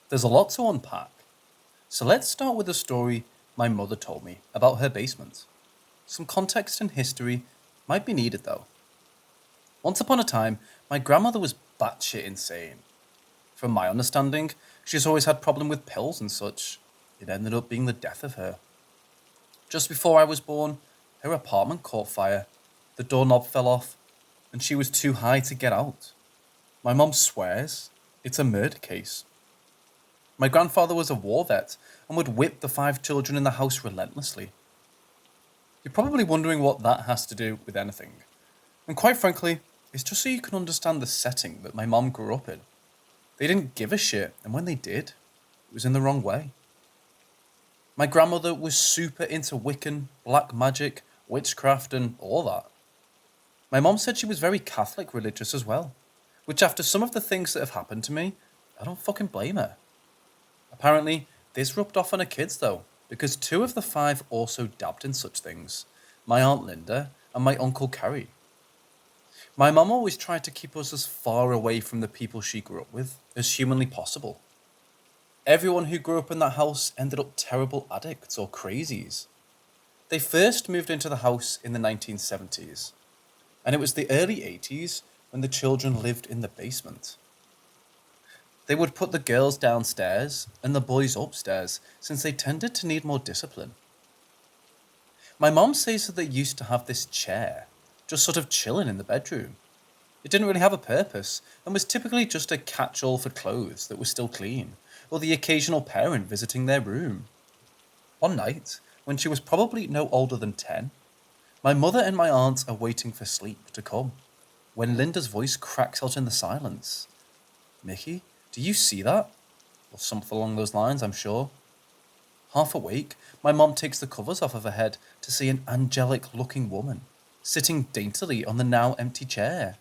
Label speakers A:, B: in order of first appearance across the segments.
A: There's a lot to unpack, so let's start with a story my mother told me about her basement. Some context and history might be needed though. Once upon a time, my grandmother was batshit insane. From my understanding, she's always had problem with pills and such. It ended up being the death of her. Just before I was born, her apartment caught fire. The doorknob fell off, and she was too high to get out. My mom swears it's a murder case. My grandfather was a war vet and would whip the five children in the house relentlessly. You're probably wondering what that has to do with anything. And quite frankly, it's just so you can understand the setting that my mom grew up in. They didn't give a shit, and when they did, it was in the wrong way. My grandmother was super into Wiccan, black magic, witchcraft, and all that. My mom said she was very Catholic religious as well, which after some of the things that have happened to me, I don't fucking blame her. Apparently, this rubbed off on her kids though, because two of the five also dabbed in such things, my Aunt Linda and my Uncle Carrie. My mum always tried to keep us as far away from the people she grew up with as humanly possible. Everyone who grew up in that house ended up terrible addicts or crazies. They first moved into the house in the 1970s, and it was the early 80s when the children lived in the basement. They would put the girls downstairs and the boys upstairs since they tended to need more discipline. My mom says that they used to have this chair, just sort of chilling in the bedroom. It didn't really have a purpose and was typically just a catch-all for clothes that were still clean, or the occasional parent visiting their room. One night, when she was probably no older than 10, my mother and my aunt are waiting for sleep to come, when Linda's voice cracks out in the silence. "Mickey, do you see that?" Or something along those lines, I'm sure. Half awake, my mom takes the covers off of her head to see an angelic-looking woman, sitting daintily on the now empty chair.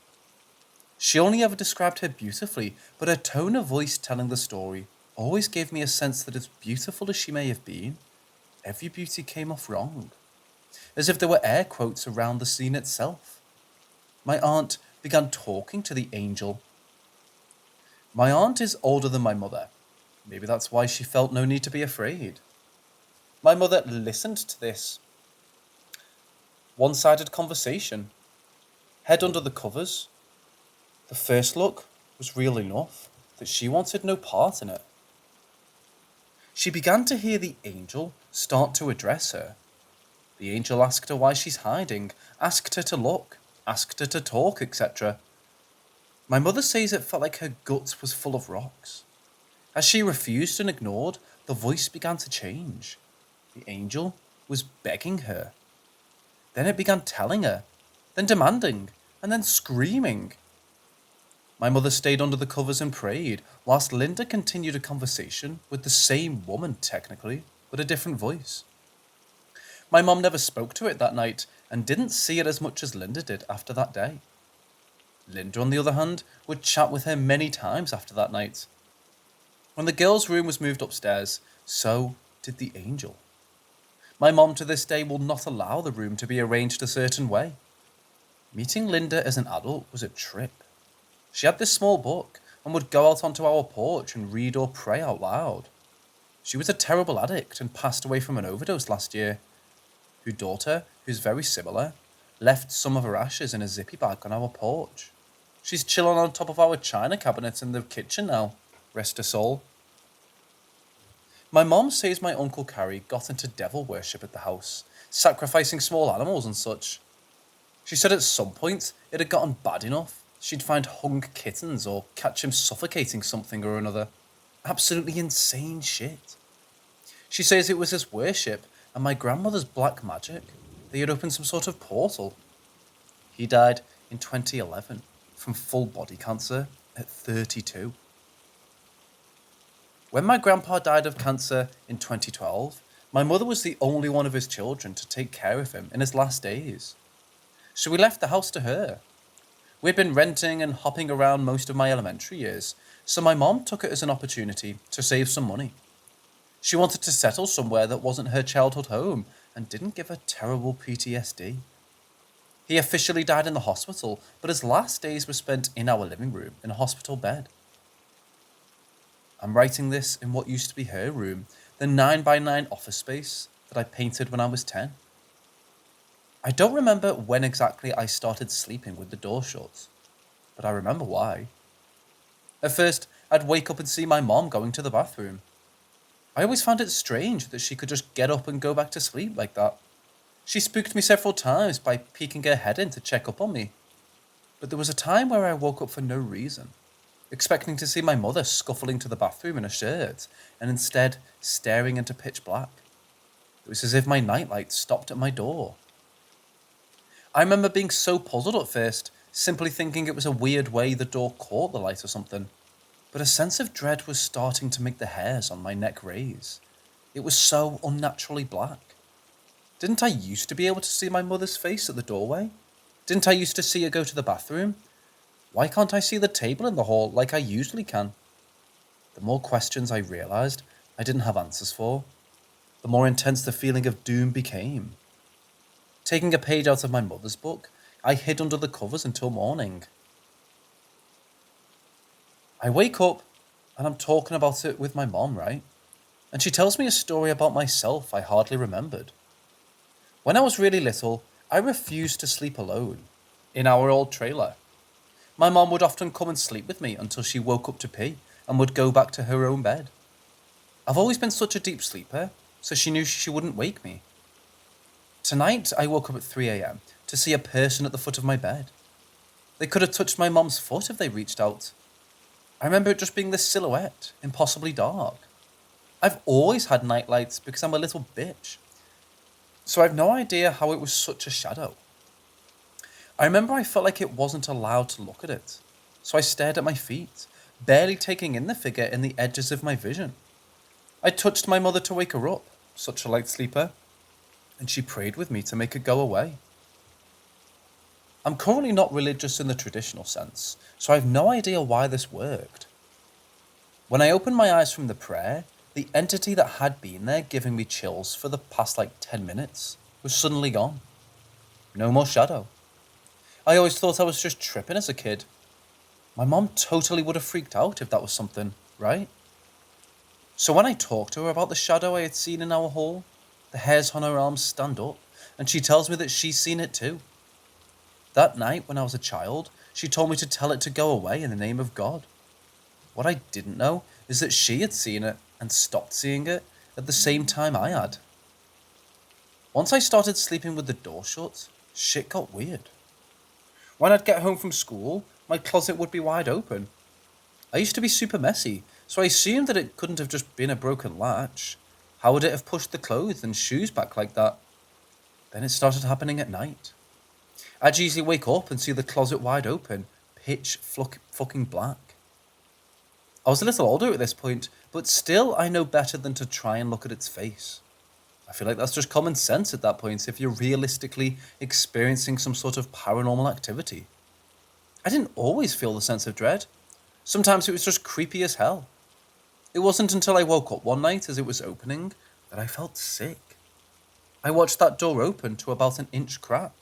A: She only ever described her beautifully, but her tone of voice telling the story always gave me a sense that as beautiful as she may have been, every beauty came off wrong, as if there were air quotes around the scene itself. My aunt began talking to the angel. My aunt is older than my mother. Maybe that's why she felt no need to be afraid. My mother listened to this one-sided conversation, head under the covers. The first look was real enough that she wanted no part in it. She began to hear the angel start to address her. The angel asked her why she's hiding, asked her to look, asked her to talk, etc. My mother says it felt like her gut was full of rocks. As she refused and ignored, the voice began to change. The angel was begging her. Then it began telling her, then demanding, and then screaming. My mother stayed under the covers and prayed, whilst Linda continued a conversation with the same woman technically, but a different voice. My mom never spoke to it that night and didn't see it as much as Linda did after that day. Linda, on the other hand, would chat with her many times after that night. When the girls' room was moved upstairs, so did the angel. My mom to this day will not allow the room to be arranged a certain way. Meeting Linda as an adult was a trip. She had this small book and would go out onto our porch and read or pray out loud. She was a terrible addict and passed away from an overdose last year. Her daughter, who's very similar, left some of her ashes in a zippy bag on our porch. She's chilling on top of our china cabinet in the kitchen now, rest her soul. My mom says my Uncle Carrie got into devil worship at the house, sacrificing small animals and such. She said at some point it had gotten bad enough she'd find hung kittens or catch him suffocating something or another. Absolutely insane shit. She says it was his worship and my grandmother's black magic. They had opened some sort of portal. He died in 2011 from full body cancer at 32. When my grandpa died of cancer in 2012, my mother was the only one of his children to take care of him in his last days. So we left the house to her. We'd been renting and hopping around most of my elementary years, so my mom took it as an opportunity to save some money. She wanted to settle somewhere that wasn't her childhood home and didn't give her terrible PTSD. He officially died in the hospital, but his last days were spent in our living room in a hospital bed. I'm writing this in what used to be her room, the 9x9 office space that I painted when I was 10. I don't remember when exactly I started sleeping with the door shut, but I remember why. At first, I'd wake up and see my mom going to the bathroom. I always found it strange that she could just get up and go back to sleep like that. She spooked me several times by peeking her head in to check up on me. But there was a time where I woke up for no reason, expecting to see my mother scuffling to the bathroom in a shirt, and instead staring into pitch black. It was as if my nightlight stopped at my door. I remember being so puzzled at first, simply thinking it was a weird way the door caught the light or something. But a sense of dread was starting to make the hairs on my neck raise. It was so unnaturally black. Didn't I used to be able to see my mother's face at the doorway? Didn't I used to see her go to the bathroom? Why can't I see the table in the hall like I usually can? The more questions I realised I didn't have answers for, the more intense the feeling of doom became. Taking a page out of my mother's book, I hid under the covers until morning. I wake up and I'm talking about it with my mom, right? And she tells me a story about myself I hardly remembered. When I was really little, I refused to sleep alone in our old trailer. My mom would often come and sleep with me until she woke up to pee and would go back to her own bed. I've always been such a deep sleeper, so she knew she wouldn't wake me. Tonight, I woke up at 3 a.m. to see a person at the foot of my bed. They could have touched my mom's foot if they reached out. I remember it just being this silhouette, impossibly dark. I've always had nightlights because I'm a little bitch, so I've no idea how it was such a shadow. I remember I felt like it wasn't allowed to look at it, so I stared at my feet, barely taking in the figure in the edges of my vision. I touched my mother to wake her up, such a light sleeper, and she prayed with me to make it go away. I'm currently not religious in the traditional sense, so I have no idea why this worked. When I opened my eyes from the prayer, the entity that had been there giving me chills for the past 10 minutes was suddenly gone. No more shadow. I always thought I was just tripping as a kid. My mom totally would have freaked out if that was something, right? So when I talked to her about the shadow I had seen in our hall, the hairs on her arms stand up, and she tells me that she's seen it too. That night, when I was a child, she told me to tell it to go away in the name of God. What I didn't know is that she had seen it and stopped seeing it at the same time I had. Once I started sleeping with the door shut, shit got weird. When I'd get home from school, my closet would be wide open. I used to be super messy, so I assumed that it couldn't have just been a broken latch. How would it have pushed the clothes and shoes back like that? Then it started happening at night. I'd usually wake up and see the closet wide open, pitch fucking black. I was a little older at this point, but still I know better than to try and look at its face. I feel like that's just common sense at that point if you're realistically experiencing some sort of paranormal activity. I didn't always feel the sense of dread. Sometimes it was just creepy as hell. It wasn't until I woke up one night as it was opening that I felt sick. I watched that door open to about an inch crack.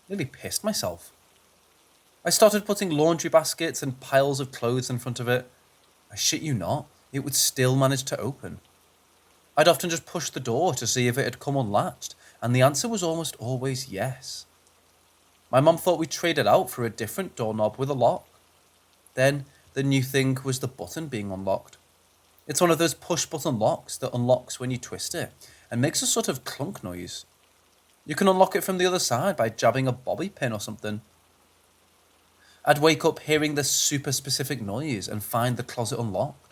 A: Nearly pissed myself. I started putting laundry baskets and piles of clothes in front of it. I shit you not, it would still manage to open. I'd often just push the door to see if it had come unlatched, and the answer was almost always yes. My mum thought we traded out for a different doorknob with a lock. Then, the new thing was the button being unlocked. It's one of those push-button locks that unlocks when you twist it, and makes a sort of clunk noise. You can unlock it from the other side by jabbing a bobby pin or something. I'd wake up hearing this super specific noise and find the closet unlocked.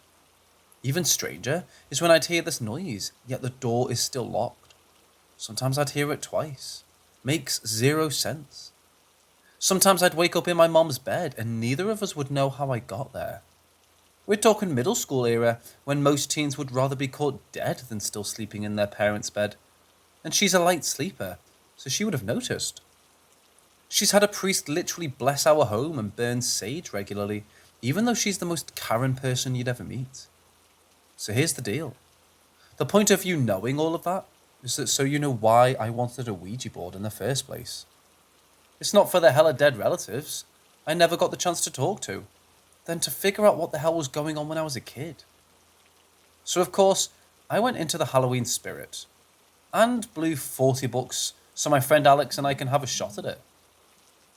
A: Even stranger is when I'd hear this noise, yet the door is still locked. Sometimes I'd hear it twice. Makes zero sense. Sometimes I'd wake up in my mom's bed and neither of us would know how I got there. We're talking middle school era, when most teens would rather be caught dead than still sleeping in their parents' bed. And she's a light sleeper, so she would have noticed. She's had a priest literally bless our home and burn sage regularly, even though she's the most Karen person you'd ever meet. So here's the deal. The point of you knowing all of that is that so you know why I wanted a Ouija board in the first place. It's not for the hella dead relatives I never got the chance to talk to, then to figure out what the hell was going on when I was a kid. So, of course, I went into the Halloween spirit and blew 40 bucks so my friend Alex and I can have a shot at it.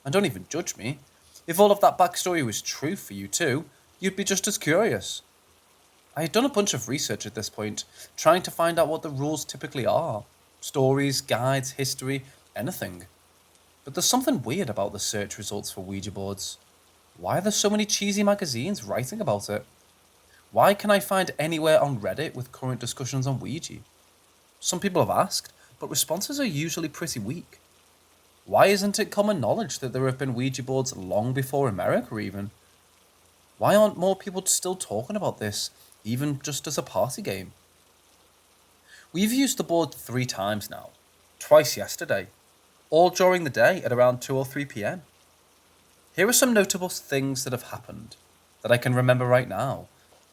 A: And don't even judge me. If all of that backstory was true for you too, you'd be just as curious. I had done a bunch of research at this point, trying to find out what the rules typically are stories, guides, history, anything. But there's something weird about the search results for Ouija boards. Why are there so many cheesy magazines writing about it? Why can I find anywhere on Reddit with current discussions on Ouija? Some people have asked, but responses are usually pretty weak. Why isn't it common knowledge that there have been Ouija boards long before America even? Why aren't more people still talking about this, even just as a party game? We've used the board 3 times now, twice yesterday, all during the day at around 2 or 3 p.m. Here are some notable things that have happened that I can remember right now.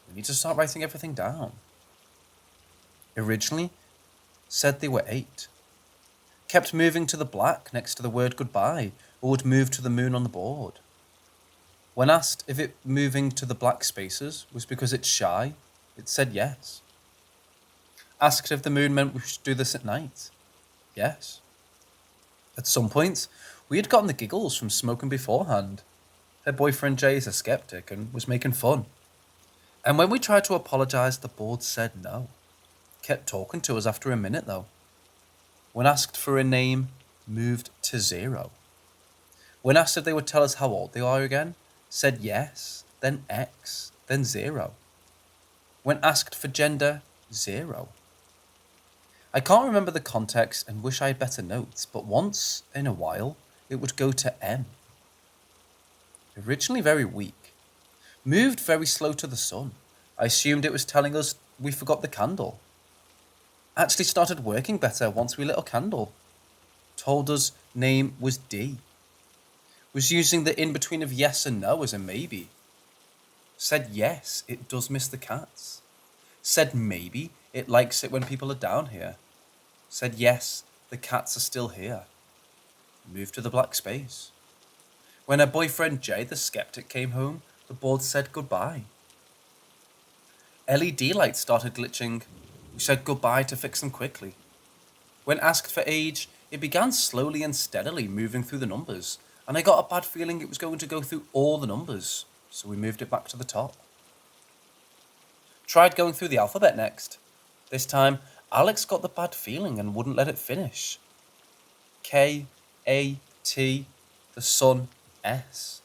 A: We need to start writing everything down. Originally, said they were 8. Kept moving to the black next to the word goodbye, or would move to the moon on the board. When asked if it moving to the black spaces was because it's shy, it said yes. Asked if the moon meant we should do this at night. Yes. At some point, we had gotten the giggles from smoking beforehand. Her boyfriend Jay is a skeptic and was making fun. And when we tried to apologise, the board said no. Kept talking to us after a minute though. When asked for a name, moved to 0. When asked if they would tell us how old they are again, said yes, then X, then 0. When asked for gender, 0. I can't remember the context and wish I had better notes, but once in a while, it would go to M. Originally very weak. Moved very slow to the sun. I assumed it was telling us we forgot the candle. Actually started working better once we lit a candle. Told us name was D. Was using the in-between of yes and no as a maybe. Said yes, it does miss the cats. Said maybe, it likes it when people are down here. Said yes, the cats are still here. Moved to the black space. When her boyfriend Jay, the skeptic, came home, the board said goodbye. LED lights started glitching. We said goodbye to fix them quickly. When asked for age, it began slowly and steadily moving through the numbers, and I got a bad feeling it was going to go through all the numbers, so we moved it back to the top. Tried going through the alphabet next. This time, Alex got the bad feeling and wouldn't let it finish. K, A, T, the sun, S.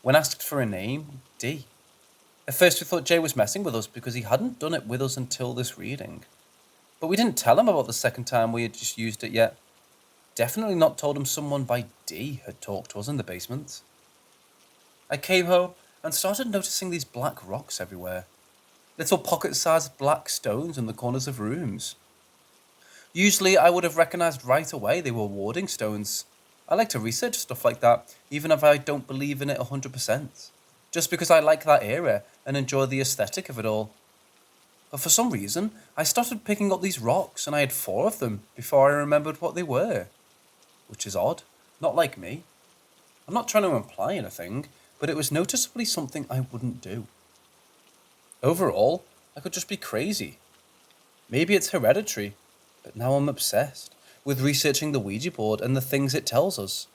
A: When asked for a name, D. At first we thought Jay was messing with us because he hadn't done it with us until this reading. But we didn't tell him about the second time we had just used it yet. Definitely not told him someone by D had talked to us in the basement. I came home and started noticing these black rocks everywhere. Little pocket-sized black stones in the corners of rooms. Usually I would have recognised right away they were warding stones. I like to research stuff like that, even if I don't believe in it 100%. Just because I like that era and enjoy the aesthetic of it all. But for some reason, I started picking up these rocks and I had 4 of them before I remembered what they were. Which is odd, not like me. I'm not trying to imply anything, but it was noticeably something I wouldn't do. Overall, I could just be crazy. Maybe it's hereditary, but now I'm obsessed with researching the Ouija board and the things it tells us.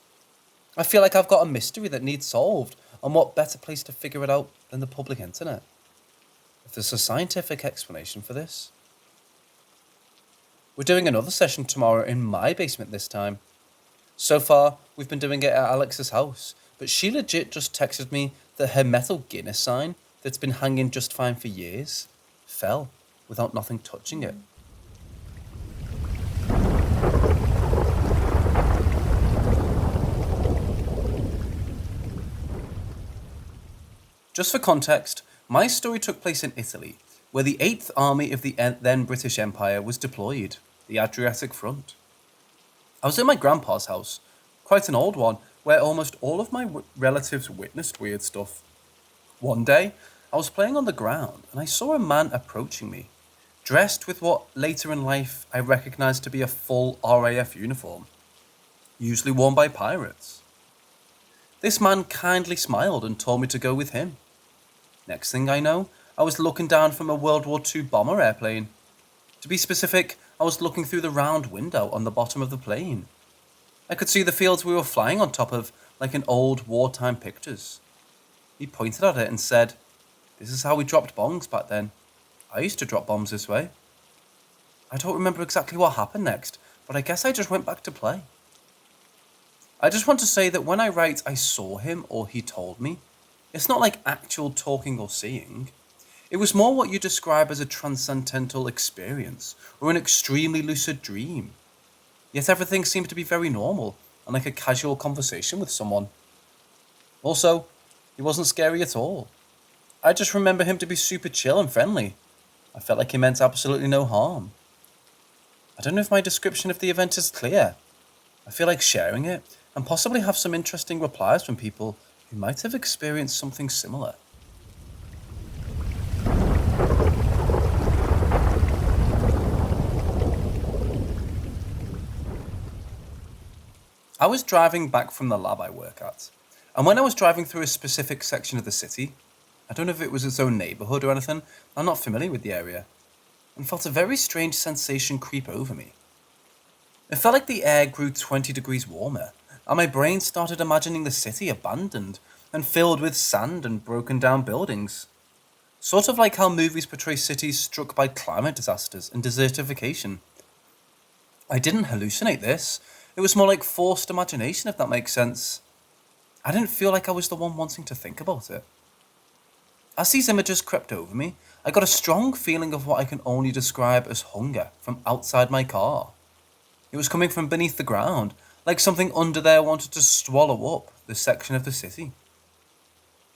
A: I feel like I've got a mystery that needs solved, and what better place to figure it out than the public internet? If there's a scientific explanation for this. We're doing another session tomorrow in my basement this time. So far, we've been doing it at Alex's house, but she legit just texted me that her metal Guinness sign that's been hanging just fine for years fell without nothing touching it. Just for context, my story took place in Italy, where the 8th Army of the then British Empire was deployed, the Adriatic Front. I was at my grandpa's house, quite an old one, where almost all of my relatives witnessed weird stuff. One day, I was playing on the ground and I saw a man approaching me, dressed with what later in life I recognised to be a full RAF uniform, usually worn by pirates. This man kindly smiled and told me to go with him. Next thing I know, I was looking down from a World War II bomber airplane. To be specific, I was looking through the round window on the bottom of the plane. I could see the fields we were flying on top of, like in old wartime pictures. He pointed at it and said, "This is how we dropped bombs back then. I used to drop bombs this way." I don't remember exactly what happened next, but I guess I just went back to play. I just want to say that when I write I saw him or he told me, it's not like actual talking or seeing. It was more what you describe as a transcendental experience or an extremely lucid dream. Yet everything seemed to be very normal and like a casual conversation with someone. Also, he wasn't scary at all. I just remember him to be super chill and friendly. I felt like he meant absolutely no harm. I don't know if my description of the event is clear. I feel like sharing it and possibly have some interesting replies from people who might have experienced something similar. I was driving back from the lab I work at, and when I was driving through a specific section of the city, I don't know if it was its own neighbourhood or anything, I'm not familiar with the area, and felt a very strange sensation creep over me. It felt like the air grew 20 degrees warmer, and my brain started imagining the city abandoned and filled with sand and broken down buildings. Sort of like how movies portray cities struck by climate disasters and desertification. I didn't hallucinate this. It was more like forced imagination, if that makes sense. I didn't feel like I was the one wanting to think about it. As these images crept over me, I got a strong feeling of what I can only describe as hunger from outside my car. It was coming from beneath the ground, like something under there wanted to swallow up this section of the city.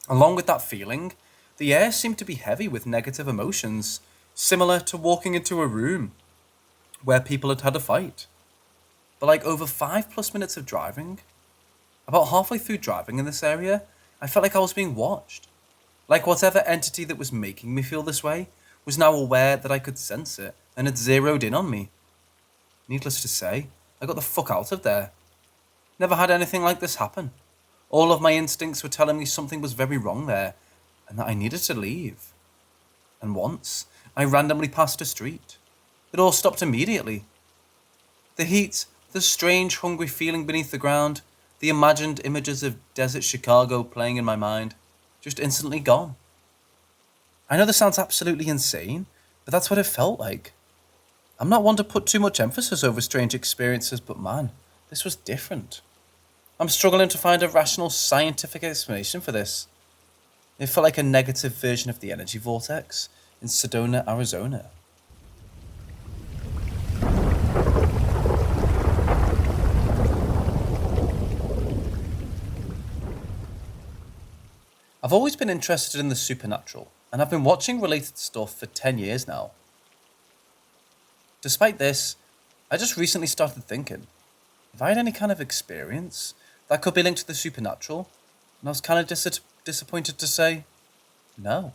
A: Along with that feeling, the air seemed to be heavy with negative emotions, similar to walking into a room where people had had a fight. But like over 5+ minutes of driving, about halfway through driving in this area, I felt like I was being watched. Like whatever entity that was making me feel this way was now aware that I could sense it and had zeroed in on me. Needless to say, I got the fuck out of there. Never had anything like this happen. All of my instincts were telling me something was very wrong there and that I needed to leave. And once, I randomly passed a street. It all stopped immediately. The heat, the strange hungry feeling beneath the ground, the imagined images of desert Chicago playing in my mind, just instantly gone. I know this sounds absolutely insane, but that's what it felt like. I'm not one to put too much emphasis over strange experiences, but man, this was different. I'm struggling to find a rational scientific explanation for this. It felt like a negative version of the energy vortex in Sedona, Arizona. I've always been interested in the supernatural, and I've been watching related stuff for 10 years now. Despite this, I just recently started thinking, if I had any kind of experience that could be linked to the supernatural, and I was kind of disappointed to say, no.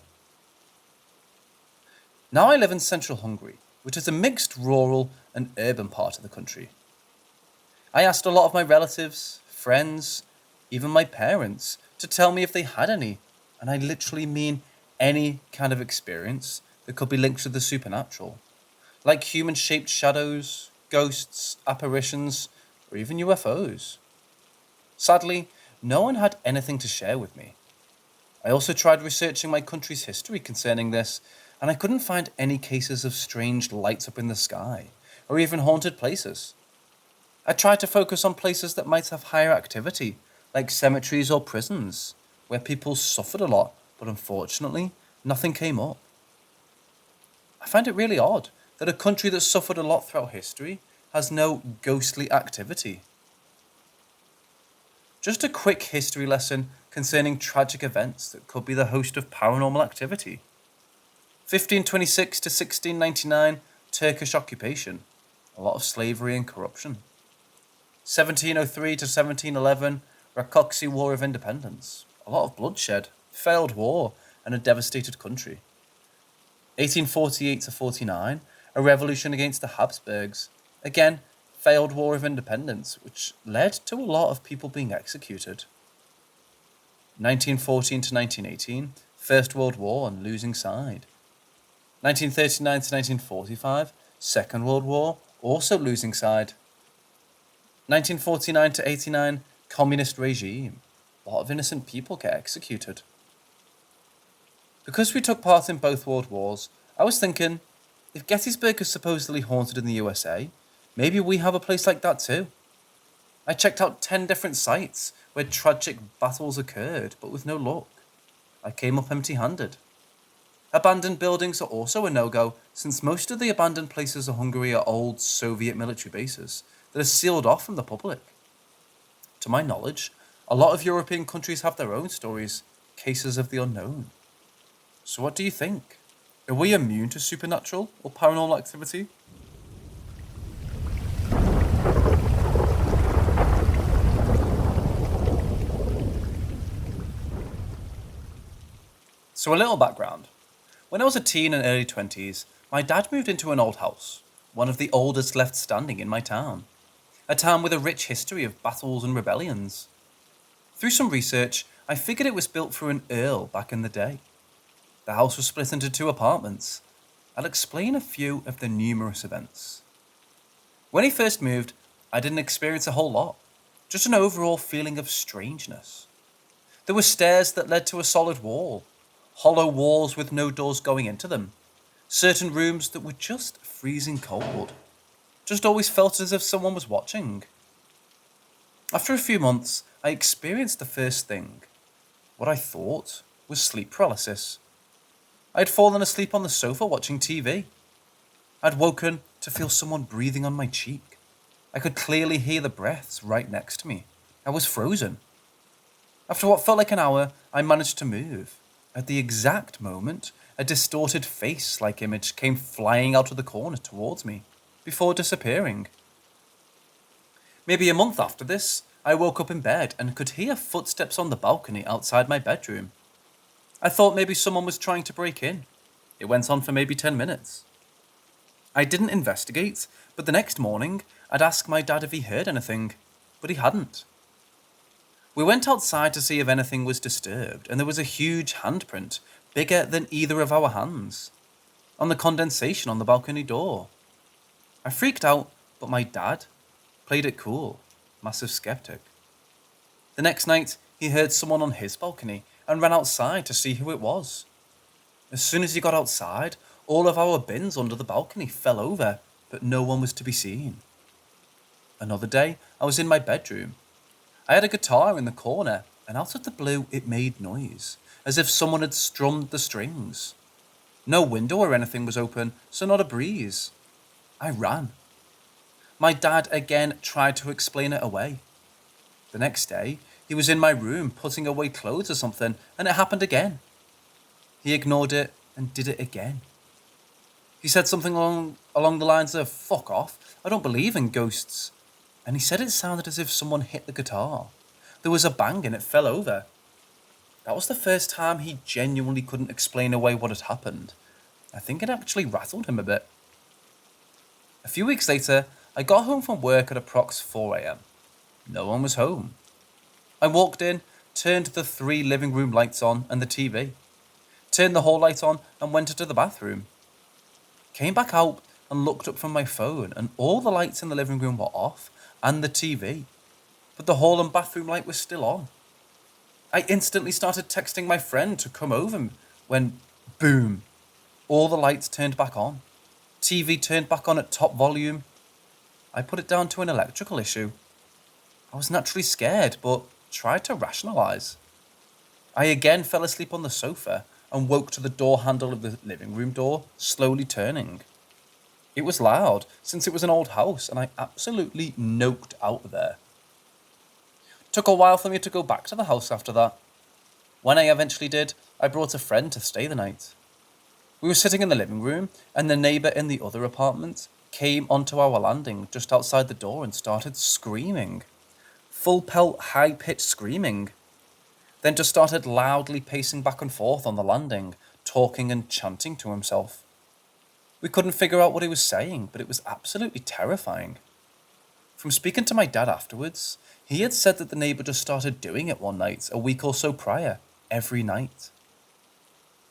A: Now I live in central Hungary, which is a mixed rural and urban part of the country. I asked a lot of my relatives, friends, even my parents, to tell me if they had any, and I literally mean any kind of experience that could be linked to the supernatural, like human-shaped shadows, ghosts, apparitions, or even UFOs. Sadly, no one had anything to share with me. I also tried researching my country's history concerning this, and I couldn't find any cases of strange lights up in the sky, or even haunted places. I tried to focus on places that might have higher activity, like cemeteries or prisons, where people suffered a lot, but unfortunately, nothing came up. I find it really odd that a country that suffered a lot throughout history has no ghostly activity. Just a quick history lesson concerning tragic events that could be the host of paranormal activity. 1526 to 1699, Turkish occupation, a lot of slavery and corruption. 1703 to 1711, Rakoczy War of Independence, a lot of bloodshed, failed war, and a devastated country. 1848 to 49, a revolution against the Habsburgs, again, failed war of independence, which led to a lot of people being executed. 1914 to 1918, First World War and losing side. 1939 to 1945, Second World War, also losing side. 1949 to 89, communist regime. A lot of innocent people get executed. Because we took part in both world wars, I was thinking, if Gettysburg is supposedly haunted in the USA, maybe we have a place like that too. I checked out 10 different sites where tragic battles occurred, but with no luck. I came up empty-handed. Abandoned buildings are also a no-go, since most of the abandoned places in Hungary are old Soviet military bases that are sealed off from the public. To my knowledge, a lot of European countries have their own stories, cases of the unknown. So what do you think? Are we immune to supernatural or paranormal activity? So a little background. When I was a teen and early 20s, my dad moved into an old house, one of the oldest left standing in my town. A town with a rich history of battles and rebellions. Through some research, I figured it was built for an earl back in the day. The house was split into 2 apartments. I'll explain a few of the numerous events. When he first moved, I didn't experience a whole lot, just an overall feeling of strangeness. There were stairs that led to a solid wall, hollow walls with no doors going into them, certain rooms that were just freezing cold. Just always felt as if someone was watching. After a few months, I experienced the first thing, what I thought was sleep paralysis. I had fallen asleep on the sofa watching TV. I'd woken to feel someone breathing on my cheek. I could clearly hear the breaths right next to me. I was frozen. After what felt like an hour, I managed to move. At the exact moment, a distorted face-like image came flying out of the corner towards me, before disappearing. Maybe a month after this, I woke up in bed and could hear footsteps on the balcony outside my bedroom. I thought maybe someone was trying to break in. It went on for maybe 10 minutes. I didn't investigate, but the next morning, I'd ask my dad if he heard anything, but he hadn't. We went outside to see if anything was disturbed, and there was a huge handprint, bigger than either of our hands, on the condensation on the balcony door. I freaked out, but my dad played it cool, massive skeptic. The next night, he heard someone on his balcony and ran outside to see who it was. As soon as he got outside, all of our bins under the balcony fell over, but no one was to be seen. Another day, I was in my bedroom. I had a guitar in the corner, and out of the blue it made noise, as if someone had strummed the strings. No window or anything was open, so not a breeze. I ran. My dad again tried to explain it away. The next day, he was in my room putting away clothes or something, and it happened again. He ignored it and did it again. He said something along the lines of, "Fuck off, I don't believe in ghosts." And he said it sounded as if someone hit the guitar. There was a bang and it fell over. That was the first time he genuinely couldn't explain away what had happened. I think it actually rattled him a bit. A few weeks later, I got home from work at approx 4 a.m. No one was home. I walked in, turned the 3 living room lights on and the TV, turned the hall light on and went into the bathroom. Came back out and looked up from my phone and all the lights in the living room were off and the TV, but the hall and bathroom light was still on. I instantly started texting my friend to come over when, boom, all the lights turned back on. TV turned back on at top volume. I put it down to an electrical issue. I was naturally scared, but tried to rationalize. I again fell asleep on the sofa and woke to the door handle of the living room door slowly turning. It was loud, since it was an old house, and I absolutely noked out there. Took a while for me to go back to the house after that. When I eventually did, I brought a friend to stay the night. We were sitting in the living room, and the neighbour in the other apartment came onto our landing just outside the door and started screaming. Full pelt, high-pitched screaming. Then just started loudly pacing back and forth on the landing, talking and chanting to himself. We couldn't figure out what he was saying, but it was absolutely terrifying. From speaking to my dad afterwards, he had said that the neighbour just started doing it one night, a week or so prior, every night.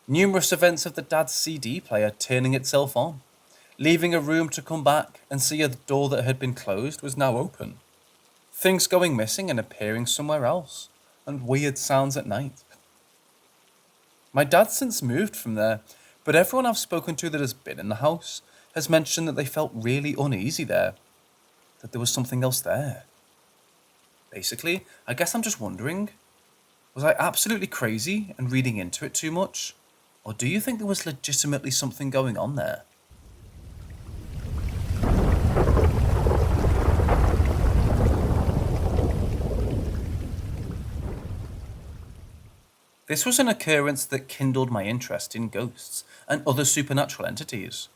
A: Numerous events of the dad's CD player turning itself on, leaving a room to come back and see a door that had been closed was now open, things going missing and appearing somewhere else, and weird sounds at night. My dad's since moved from there, but everyone I've spoken to that has been in the house has mentioned that they felt really uneasy there, that there was something else there. Basically, I guess I'm just wondering, was I absolutely crazy and reading into it too much? Or do you think there was legitimately something going on there? This was an occurrence that kindled my interest in ghosts and other supernatural entities.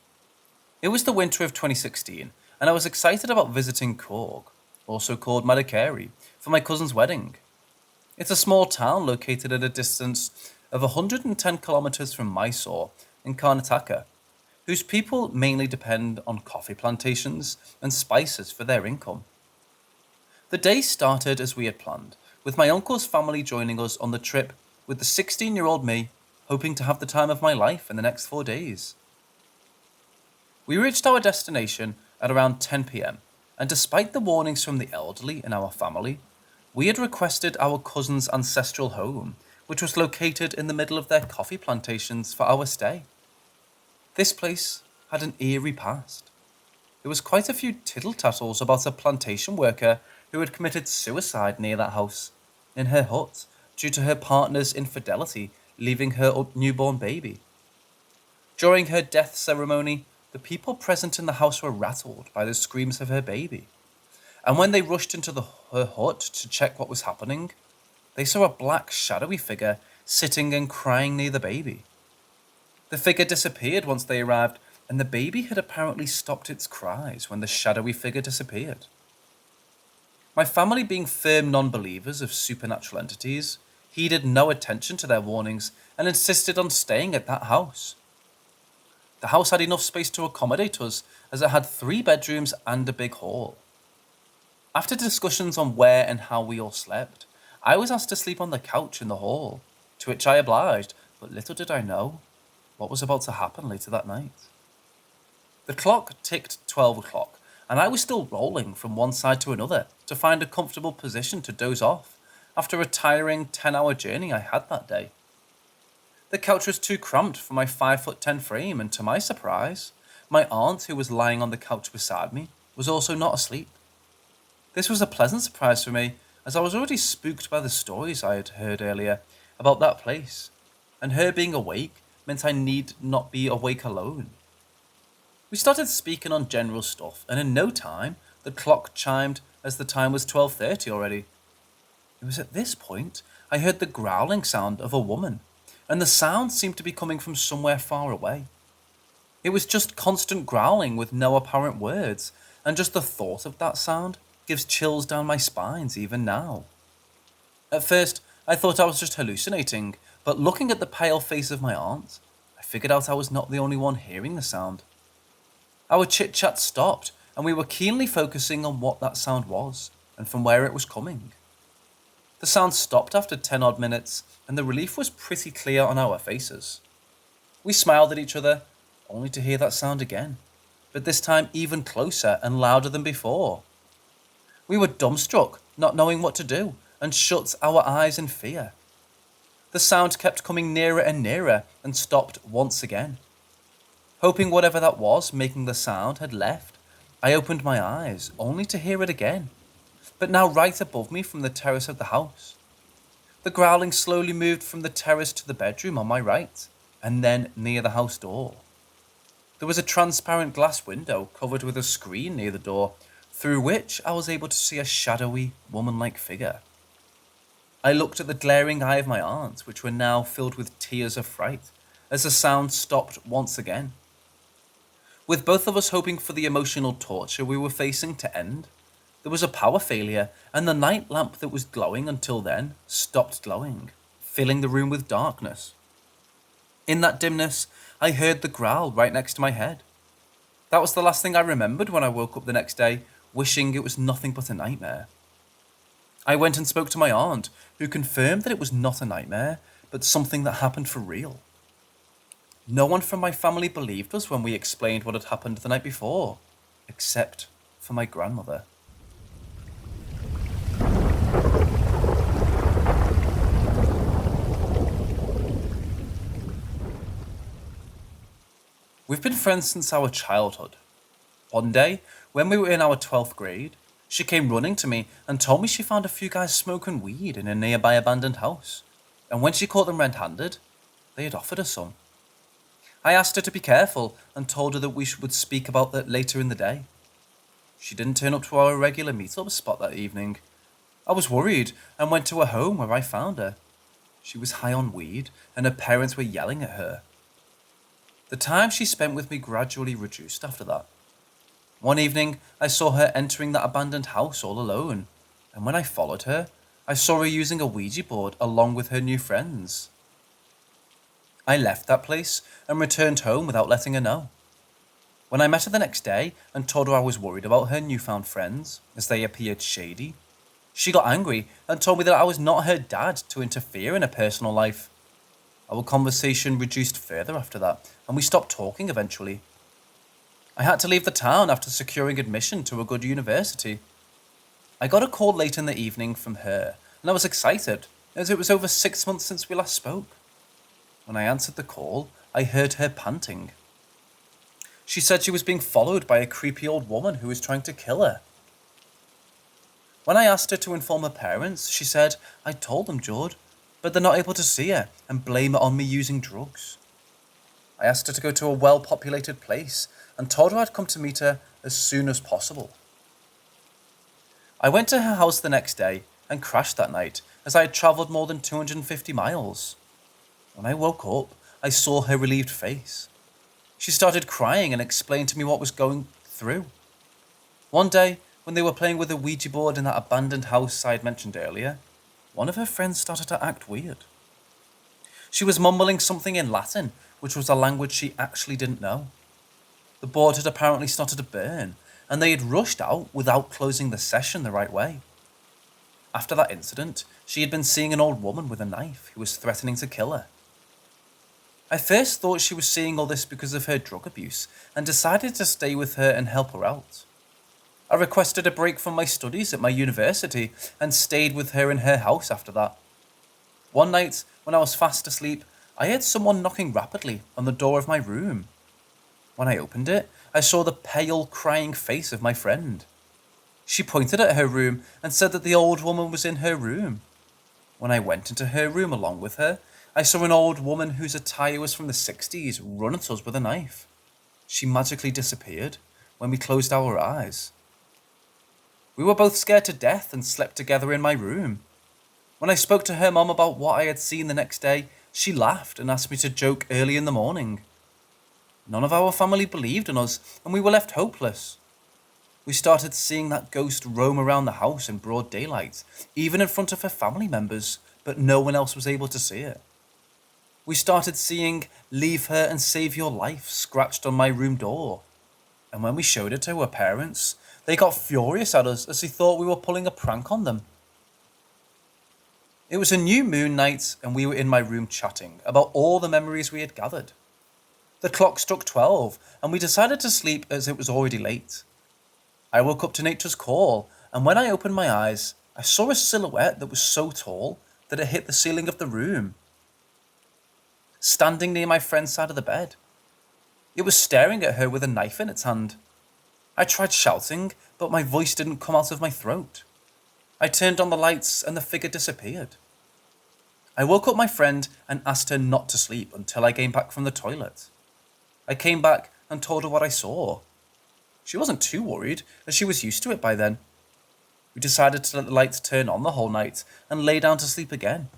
A: It was the winter of 2016, and I was excited about visiting Cork, also called Madikeri, for my cousin's wedding. It's a small town located at a distance of 110 kilometers from Mysore in Karnataka, whose people mainly depend on coffee plantations and spices for their income. The day started as we had planned, with my uncle's family joining us on the trip, with the 16-year-old me hoping to have the time of my life in the next 4 days. We reached our destination at around 10 p.m., and despite the warnings from the elderly in our family, we had requested our cousin's ancestral home, which was located in the middle of their coffee plantations, for our stay. This place had an eerie past. There was quite a few tittle-tattles about a plantation worker who had committed suicide near that house, in her hut, due to her partner's infidelity, leaving her newborn baby. During her death ceremony, the people present in the house were rattled by the screams of her baby, and when they rushed into her hut to check what was happening, they saw a black shadowy figure sitting and crying near the baby. The figure disappeared once they arrived, and the baby had apparently stopped its cries when the shadowy figure disappeared. My family, being firm non-believers of supernatural entities, heeded no attention to their warnings and insisted on staying at that house. The house had enough space to accommodate us, as it had 3 bedrooms and a big hall. After discussions on where and how we all slept, I was asked to sleep on the couch in the hall, to which I obliged, but little did I know what was about to happen later that night. The clock ticked 12 o'clock, and I was still rolling from one side to another to find a comfortable position to doze off after a tiring 10-hour journey I had that day. The couch was too cramped for my 5'10" frame, and to my surprise, my aunt, who was lying on the couch beside me, was also not asleep. This was a pleasant surprise for me, as I was already spooked by the stories I had heard earlier about that place, and her being awake meant I need not be awake alone. We started speaking on general stuff, and in no time, the clock chimed as the time was 12:30 already. It was at this point I heard the growling sound of a woman, and the sound seemed to be coming from somewhere far away. It was just constant growling with no apparent words, and just the thought of that sound gives chills down my spines even now. At first, I thought I was just hallucinating, but looking at the pale face of my aunt, I figured out I was not the only one hearing the sound. Our chit-chat stopped, and we were keenly focusing on what that sound was, and from where it was coming. The sound stopped after 10 odd minutes, and the relief was pretty clear on our faces. We smiled at each other, only to hear that sound again, but this time even closer and louder than before. We were dumbstruck, not knowing what to do, and shut our eyes in fear. The sound kept coming nearer and nearer, and stopped once again. Hoping whatever that was making the sound had left, I opened my eyes, only to hear it again, but now right above me from the terrace of the house. The growling slowly moved from the terrace to the bedroom on my right, and then near the house door. There was a transparent glass window covered with a screen near the door, through which I was able to see a shadowy, woman-like figure. I looked at the glaring eye of my aunt, which were now filled with tears of fright, as the sound stopped once again. With both of us hoping for the emotional torture we were facing to end, there was a power failure, and the night lamp that was glowing until then stopped glowing, filling the room with darkness. In that dimness, I heard the growl right next to my head. That was the last thing I remembered when I woke up the next day, wishing it was nothing but a nightmare. I went and spoke to my aunt, who confirmed that it was not a nightmare, but something that happened for real. No one from my family believed us when we explained what had happened the night before, except for my grandmother. We've been friends since our childhood. One day, when we were in our 12th grade, she came running to me and told me she found a few guys smoking weed in a nearby abandoned house, and when she caught them red-handed, they had offered her some. I asked her to be careful and told her that we would speak about that later in the day. She didn't turn up to our regular meet-up spot that evening. I was worried and went to her home where I found her. She was high on weed and her parents were yelling at her. The time she spent with me gradually reduced after that. One evening, I saw her entering that abandoned house all alone, and when I followed her, I saw her using a Ouija board along with her new friends. I left that place and returned home without letting her know. When I met her the next day and told her I was worried about her newfound friends, as they appeared shady, she got angry and told me that I was not her dad to interfere in her personal life. Our conversation reduced further after that, and we stopped talking eventually. I had to leave the town after securing admission to a good university. I got a call late in the evening from her, and I was excited, as it was over 6 months since we last spoke. When I answered the call, I heard her panting. She said she was being followed by a creepy old woman who was trying to kill her. When I asked her to inform her parents, she said, "I told them, Jord, but they're not able to see her and blame it on me using drugs." I asked her to go to a well-populated place and told her I'd come to meet her as soon as possible. I went to her house the next day and crashed that night as I had travelled more than 250 miles. When I woke up, I saw her relieved face. She started crying and explained to me what was going through. One day, when they were playing with a Ouija board in that abandoned house I had mentioned earlier, one of her friends started to act weird. She was mumbling something in Latin, which was a language she actually didn't know. The board had apparently started to burn, and they had rushed out without closing the session the right way. After that incident, she had been seeing an old woman with a knife who was threatening to kill her. I first thought she was seeing all this because of her drug abuse, and decided to stay with her and help her out. I requested a break from my studies at my university and stayed with her in her house after that. One night, when I was fast asleep, I heard someone knocking rapidly on the door of my room. When I opened it, I saw the pale, crying face of my friend. She pointed at her room and said that the old woman was in her room. When I went into her room along with her, I saw an old woman whose attire was from the 60s run at us with a knife. She magically disappeared when we closed our eyes. We were both scared to death and slept together in my room. When I spoke to her mom about what I had seen the next day, she laughed and asked me to joke early in the morning. None of our family believed in us, and we were left hopeless. We started seeing that ghost roam around the house in broad daylight, even in front of her family members, but no one else was able to see it. We started seeing "Leave her and save your life" scratched on my room door, and when we showed it to her parents, they got furious at us as they thought we were pulling a prank on them. It was a new moon night, and we were in my room chatting about all the memories we had gathered. The clock struck 12, and we decided to sleep as it was already late. I woke up to nature's call, and when I opened my eyes, I saw a silhouette that was so tall that it hit the ceiling of the room, standing near my friend's side of the bed. It was staring at her with a knife in its hand. I tried shouting, but my voice didn't come out of my throat. I turned on the lights, and the figure disappeared. I woke up my friend and asked her not to sleep until I came back from the toilet. I came back and told her what I saw. She wasn't too worried, as she was used to it by then. We decided to let the lights turn on the whole night and lay down to sleep again.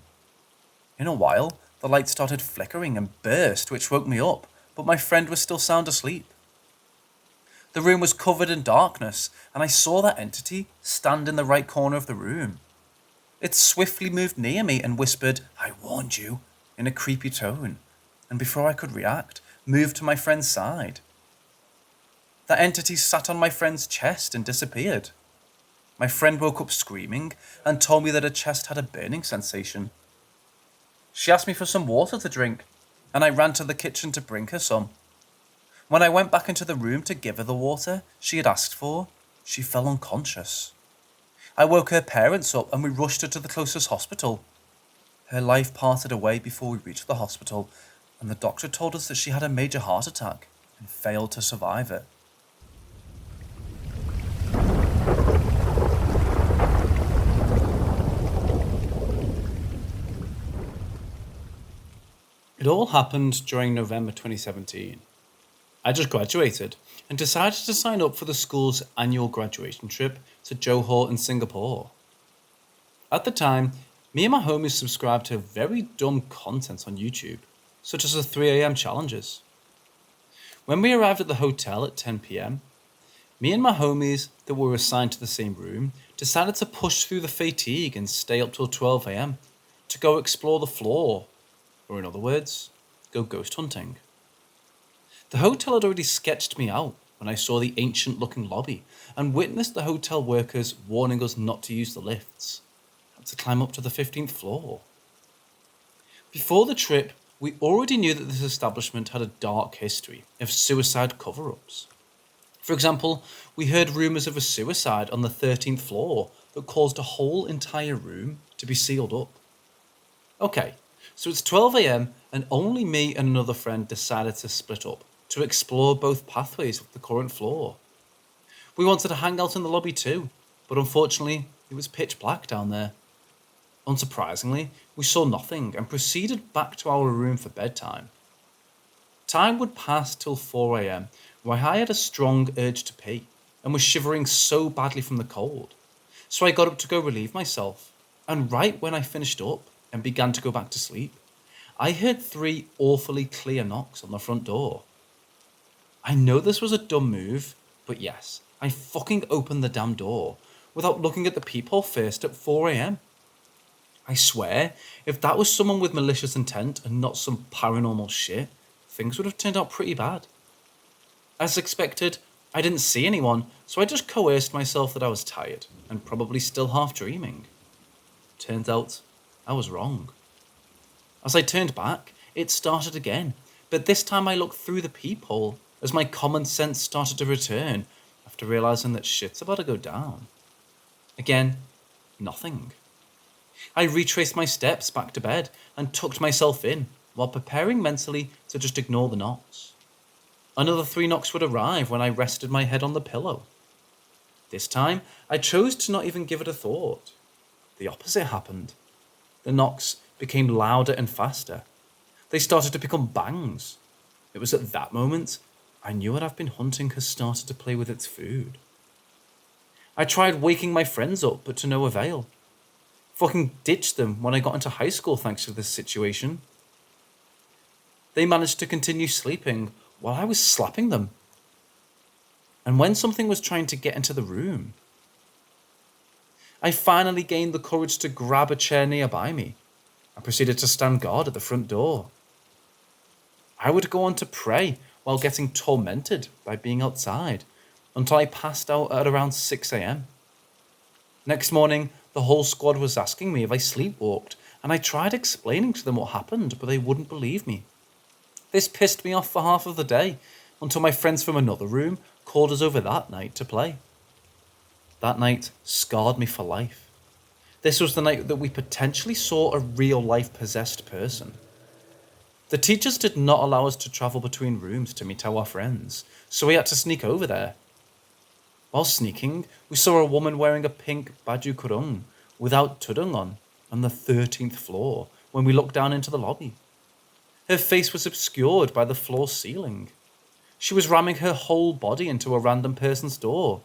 A: In a while, the light started flickering and burst, which woke me up, but my friend was still sound asleep. The room was covered in darkness, and I saw that entity stand in the right corner of the room. It swiftly moved near me and whispered, "I warned you," in a creepy tone, and before I could react, moved to my friend's side. That entity sat on my friend's chest and disappeared. My friend woke up screaming and told me that her chest had a burning sensation. She asked me for some water to drink, and I ran to the kitchen to bring her some. When I went back into the room to give her the water she had asked for, she fell unconscious. I woke her parents up and we rushed her to the closest hospital. Her life parted away before we reached the hospital, and the doctor told us that she had a major heart attack and failed to survive it. It all happened during November 2017. I just graduated and decided to sign up for the school's annual graduation trip to Johor in Singapore. At the time, me and my homies subscribed to very dumb content on YouTube, such as the 3 a.m. challenges. When we arrived at the hotel at 10 p.m., me and my homies that were assigned to the same room decided to push through the fatigue and stay up till 12 a.m. to go explore the floor, or in other words, go ghost hunting. The hotel had already sketched me out when I saw the ancient-looking lobby and witnessed the hotel workers warning us not to use the lifts, had to climb up to the 15th floor. Before the trip, we already knew that this establishment had a dark history of suicide cover-ups. For example, we heard rumours of a suicide on the 13th floor that caused a whole entire room to be sealed up. Okay, so it's 12 a.m. and only me and another friend decided to split up to explore both pathways of the current floor. We wanted to hang out in the lobby too, but unfortunately it was pitch black down there. Unsurprisingly, we saw nothing and proceeded back to our room for bedtime. Time would pass till 4 a.m, where I had a strong urge to pee and was shivering so badly from the cold. So I got up to go relieve myself, and right when I finished up and began to go back to sleep, I heard 3 awfully clear knocks on the front door. I know this was a dumb move, but yes, I fucking opened the damn door without looking at the peephole first at 4 a.m. I swear, if that was someone with malicious intent and not some paranormal shit, things would have turned out pretty bad. As expected, I didn't see anyone, so I just coerced myself that I was tired and probably still half dreaming. Turns out, I was wrong. As I turned back, it started again, but this time I looked through the peephole as my common sense started to return after realizing that shit's about to go down. Again, nothing. I retraced my steps back to bed and tucked myself in while preparing mentally to just ignore the knocks. Another 3 knocks would arrive when I rested my head on the pillow. This time, I chose to not even give it a thought. The opposite happened. The knocks became louder and faster. They started to become bangs. It was at that moment I knew what I've been hunting has started to play with its food. I tried waking my friends up, but to no avail. Fucking ditched them when I got into high school thanks to this situation. They managed to continue sleeping while I was slapping them. And when something was trying to get into the room, I finally gained the courage to grab a chair nearby me and proceeded to stand guard at the front door. I would go on to pray while getting tormented by being outside until I passed out at around 6 a.m. Next morning, the whole squad was asking me if I sleepwalked, and I tried explaining to them what happened, but they wouldn't believe me. This pissed me off for half of the day, until my friends from another room called us over that night to play. That night scarred me for life. This was the night that we potentially saw a real-life possessed person. The teachers did not allow us to travel between rooms to meet our friends, so we had to sneak over there. While sneaking, we saw a woman wearing a pink baju kurung without tudung on the 13th floor when we looked down into the lobby. Her face was obscured by the floor ceiling. She was ramming her whole body into a random person's door.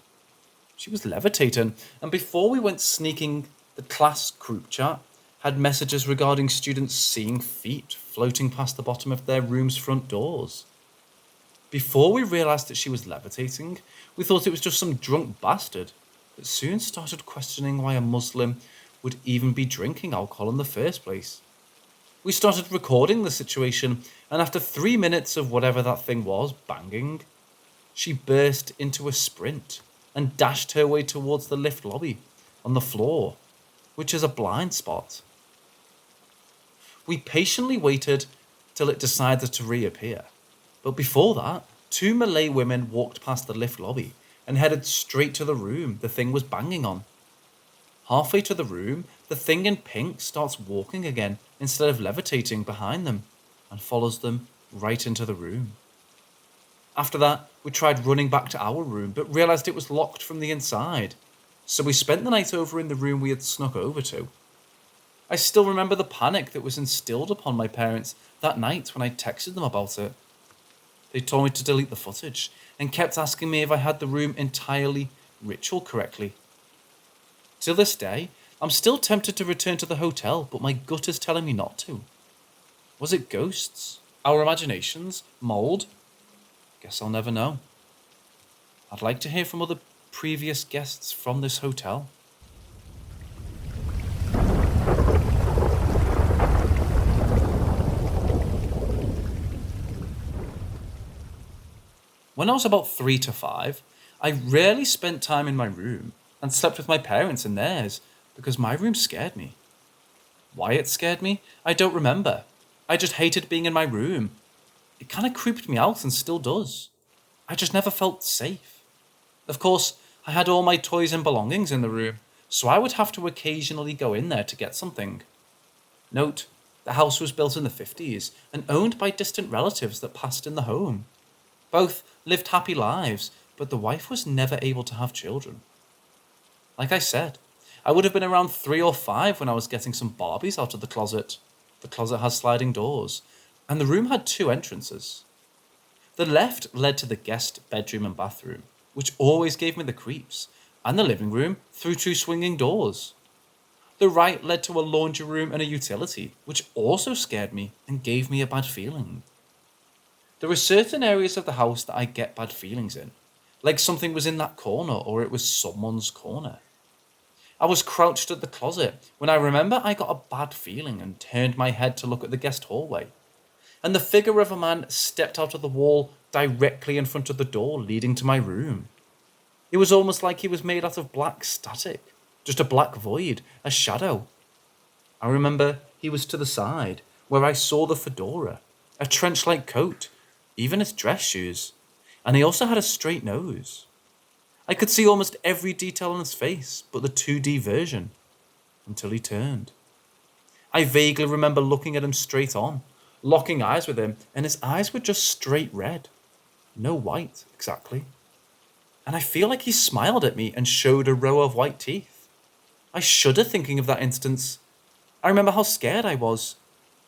A: She was levitating, and before we went sneaking, the class group chat had messages regarding students seeing feet floating past the bottom of their room's front doors. Before we realised that she was levitating, we thought it was just some drunk bastard, but soon started questioning why a Muslim would even be drinking alcohol in the first place. We started recording the situation, and after 3 minutes of whatever that thing was banging, she burst into a sprint and dashed her way towards the lift lobby on the floor, which is a blind spot. We patiently waited till it decided to reappear. But before that, two Malay women walked past the lift lobby and headed straight to the room the thing was banging on. Halfway to the room, the thing in pink starts walking again instead of levitating behind them and follows them right into the room. After that, we tried running back to our room but realised it was locked from the inside, so we spent the night over in the room we had snuck over to. I still remember the panic that was instilled upon my parents that night when I texted them about it. They told me to delete the footage and kept asking me if I had the room entirely ritual correctly. Till this day, I'm still tempted to return to the hotel, but my gut is telling me not to. Was it ghosts? Our imaginations? Mold? Guess I'll never know. I'd like to hear from other previous guests from this hotel. When I was about 3 to 5, I rarely spent time in my room and slept with my parents in theirs because my room scared me. Why it scared me, I don't remember. I just hated being in my room. It kind of creeped me out and still does. I just never felt safe. Of course, I had all my toys and belongings in the room, so I would have to occasionally go in there to get something. Note, the house was built in the 50s and owned by distant relatives that passed in the home. Both lived happy lives, but the wife was never able to have children. Like I said, I would have been around 3 or 5 when I was getting some Barbies out of the closet. The closet has sliding doors, and the room had 2 entrances. The left led to the guest bedroom and bathroom, which always gave me the creeps, and the living room through 2 swinging doors. The right led to a laundry room and a utility, which also scared me and gave me a bad feeling. There are certain areas of the house that I get bad feelings in, like something was in that corner or it was someone's corner. I was crouched at the closet when I remember I got a bad feeling and turned my head to look at the guest hallway, and the figure of a man stepped out of the wall directly in front of the door leading to my room. It was almost like he was made out of black static, just a black void, a shadow. I remember he was to the side, where I saw the fedora, a trench-like coat, even his dress shoes, and he also had a straight nose. I could see almost every detail on his face, but the 2D version, until he turned. I vaguely remember looking at him straight on, locking eyes with him, and his eyes were just straight red. No white, exactly. And I feel like he smiled at me and showed a row of white teeth. I shudder thinking of that instance. I remember how scared I was.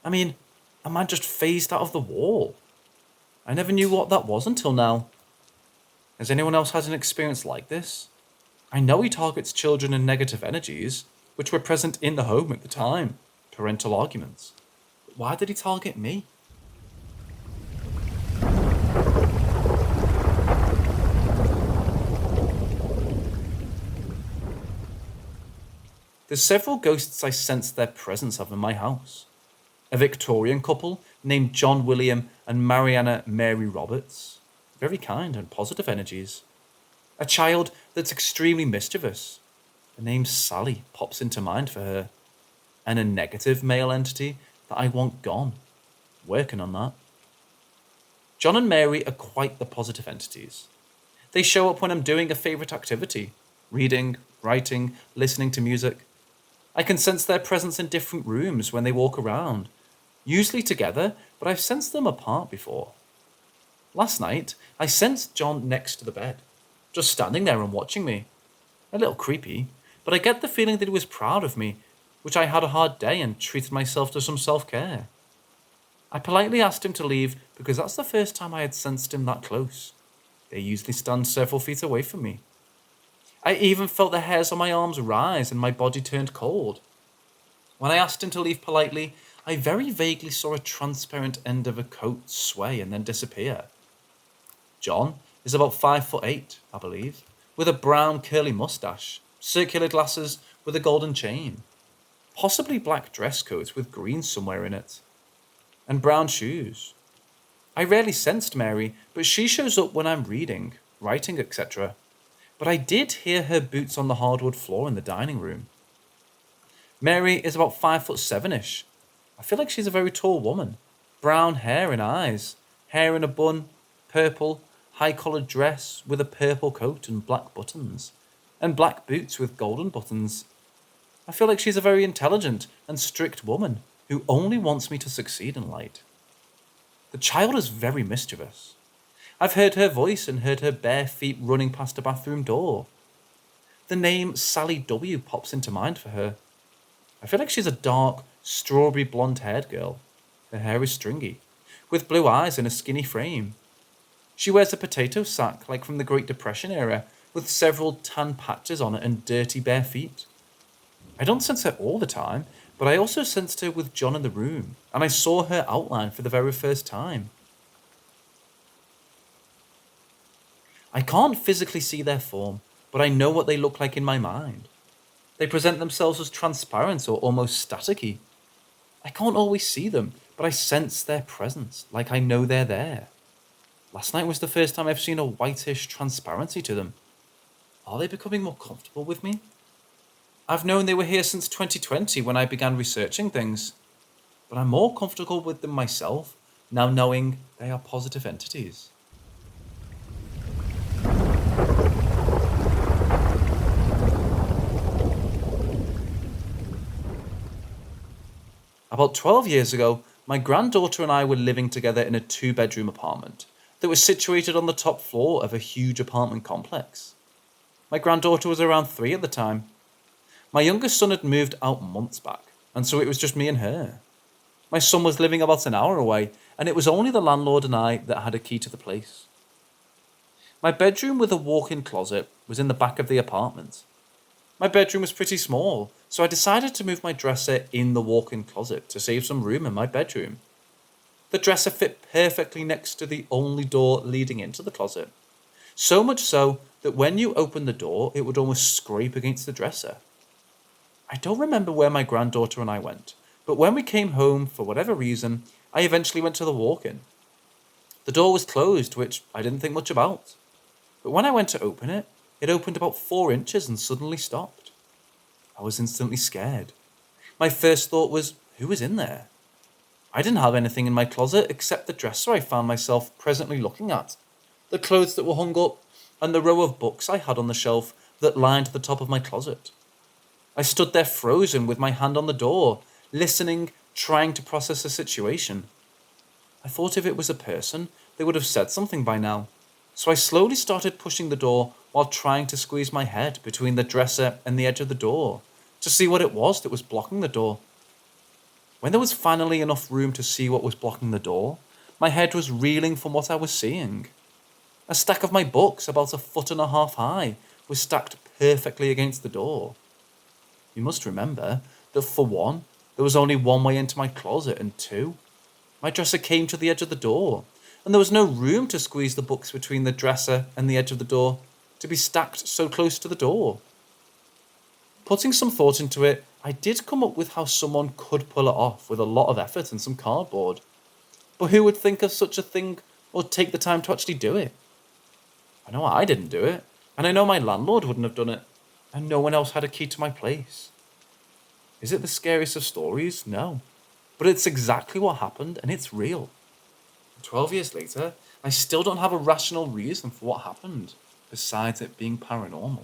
A: I mean, a man just phased out of the wall. I never knew what that was until now. Has anyone else had an experience like this? I know he targets children and negative energies, which were present in the home at the time, parental arguments. But why did he target me? There's several ghosts I sense their presence of in my house. A Victorian couple named John William and Mariana Mary Roberts. Very kind and positive energies. A child that's extremely mischievous. The name Sally pops into mind for her. And a negative male entity that I want gone. Working on that. John and Mary are quite the positive entities. They show up when I'm doing a favourite activity. Reading, writing, listening to music. I can sense their presence in different rooms when they walk around. Usually together, but I've sensed them apart before. Last night, I sensed John next to the bed, just standing there and watching me. A little creepy, but I get the feeling that he was proud of me, which I had a hard day and treated myself to some self-care. I politely asked him to leave because that's the first time I had sensed him that close. They usually stand several feet away from me. I even felt the hairs on my arms rise and my body turned cold. When I asked him to leave politely, I very vaguely saw a transparent end of a coat sway and then disappear. John is about 5'8", I believe, with a brown curly moustache, circular glasses with a golden chain, possibly black dress coat with green somewhere in it, and brown shoes. I rarely sensed Mary, but she shows up when I'm reading, writing, etc. But I did hear her boots on the hardwood floor in the dining room. Mary is about 5'7"ish. I feel like she's a very tall woman. Brown hair and eyes, hair in a bun, purple, high-collared dress with a purple coat and black buttons, and black boots with golden buttons. I feel like she's a very intelligent and strict woman who only wants me to succeed in life. The child is very mischievous. I've heard her voice and heard her bare feet running past a bathroom door. The name Sally W pops into mind for her. I feel like she's a dark, strawberry blonde-haired girl. Her hair is stringy, with blue eyes and a skinny frame. She wears a potato sack like from the Great Depression era, with several tan patches on it and dirty bare feet. I don't sense her all the time, but I also sensed her with John in the room, and I saw her outline for the very first time. I can't physically see their form, but I know what they look like in my mind. They present themselves as transparent or almost staticky. I can't always see them, but I sense their presence, like I know they're there. Last night was the first time I've seen a whitish transparency to them. Are they becoming more comfortable with me? I've known they were here since 2020 when I began researching things, but I'm more comfortable with them myself, now knowing they are positive entities. About 12 years ago, my granddaughter and I were living together in a 2-bedroom apartment that was situated on the top floor of a huge apartment complex. My granddaughter was around 3 at the time. My youngest son had moved out months back, and so it was just me and her. My son was living about an hour away, and it was only the landlord and I that had a key to the place. My bedroom with a walk-in closet was in the back of the apartment. My bedroom was pretty small, so I decided to move my dresser in the walk-in closet to save some room in my bedroom. The dresser fit perfectly next to the only door leading into the closet. So much so that when you opened the door, it would almost scrape against the dresser. I don't remember where my granddaughter and I went, but when we came home, for whatever reason, I eventually went to the walk-in. The door was closed, which I didn't think much about. But when I went to open it, it opened about 4 inches and suddenly stopped. I was instantly scared. My first thought was, who was in there? I didn't have anything in my closet except the dresser I found myself presently looking at, the clothes that were hung up, and the row of books I had on the shelf that lined the top of my closet. I stood there frozen with my hand on the door, listening, trying to process the situation. I thought if it was a person, they would have said something by now, so I slowly started pushing the door while trying to squeeze my head between the dresser and the edge of the door to see what it was that was blocking the door. When there was finally enough room to see what was blocking the door, my head was reeling from what I was seeing. A stack of my books, about 1.5 feet high, was stacked perfectly against the door. You must remember that for one, there was only one way into my closet, and 2, my dresser came to the edge of the door, and there was no room to squeeze the books between the dresser and the edge of the door to be stacked so close to the door. Putting some thought into it, I did come up with how someone could pull it off with a lot of effort and some cardboard. But who would think of such a thing or take the time to actually do it? I know I didn't do it, and I know my landlord wouldn't have done it, and no one else had a key to my place. Is it the scariest of stories? No. But it's exactly what happened, and it's real. 12 years later, I still don't have a rational reason for what happened, besides it being paranormal.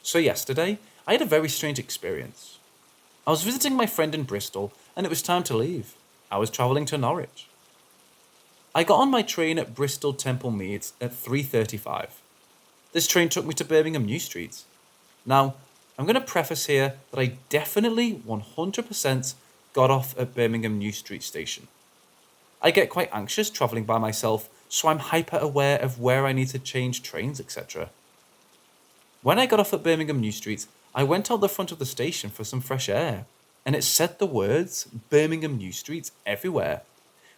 A: So yesterday, I had a very strange experience. I was visiting my friend in Bristol, and it was time to leave. I was travelling to Norwich. I got on my train at Bristol Temple Meads at 3:35. This train took me to Birmingham New Street. Now, I'm going to preface here that I definitely 100% got off at Birmingham New Street station. I get quite anxious travelling by myself, so I'm hyper aware of where I need to change trains, etc. When I got off at Birmingham New Street, I went out the front of the station for some fresh air, and it said the words Birmingham New Street everywhere,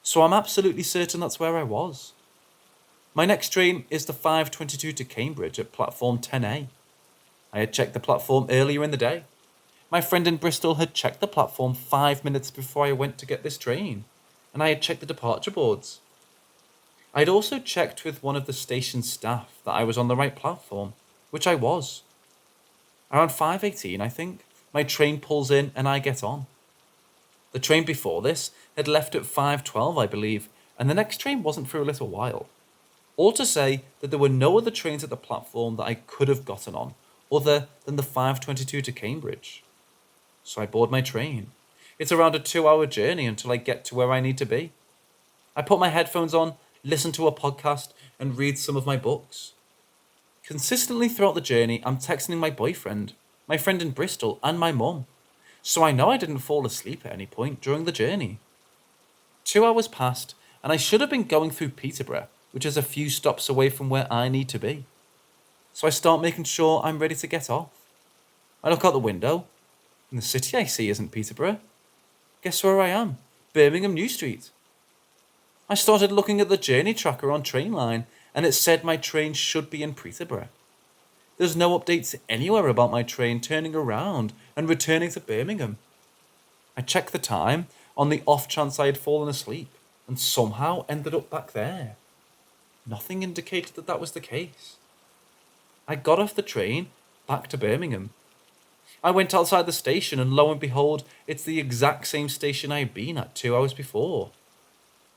A: so I'm absolutely certain that's where I was. My next train is the 5:22 to Cambridge at platform 10A. I had checked the platform earlier in the day. My friend in Bristol had checked the platform 5 minutes before I went to get this train, and I had checked the departure boards. I'd also checked with one of the station staff that I was on the right platform, which I was. Around 5:18, I think, my train pulls in and I get on. The train before this had left at 5:12, I believe, and the next train wasn't for a little while. All to say that there were no other trains at the platform that I could have gotten on, other than the 5:22 to Cambridge. So I board my train. It's around a 2-hour journey until I get to where I need to be. I put my headphones on, listen to a podcast, and read some of my books. Consistently throughout the journey, I'm texting my boyfriend, my friend in Bristol, and my mum, so I know I didn't fall asleep at any point during the journey. 2 hours passed, and I should have been going through Peterborough, which is a few stops away from where I need to be. So I start making sure I'm ready to get off. I look out the window, and the city I see isn't Peterborough. Guess where I am? Birmingham New Street. I started looking at the journey tracker on Trainline, and it said my train should be in Peterborough. There's no updates anywhere about my train turning around and returning to Birmingham. I checked the time on the off chance I had fallen asleep, and somehow ended up back there. Nothing indicated that that was the case. I got off the train, back to Birmingham. I went outside the station, and lo and behold, it's the exact same station I had been at 2 hours before.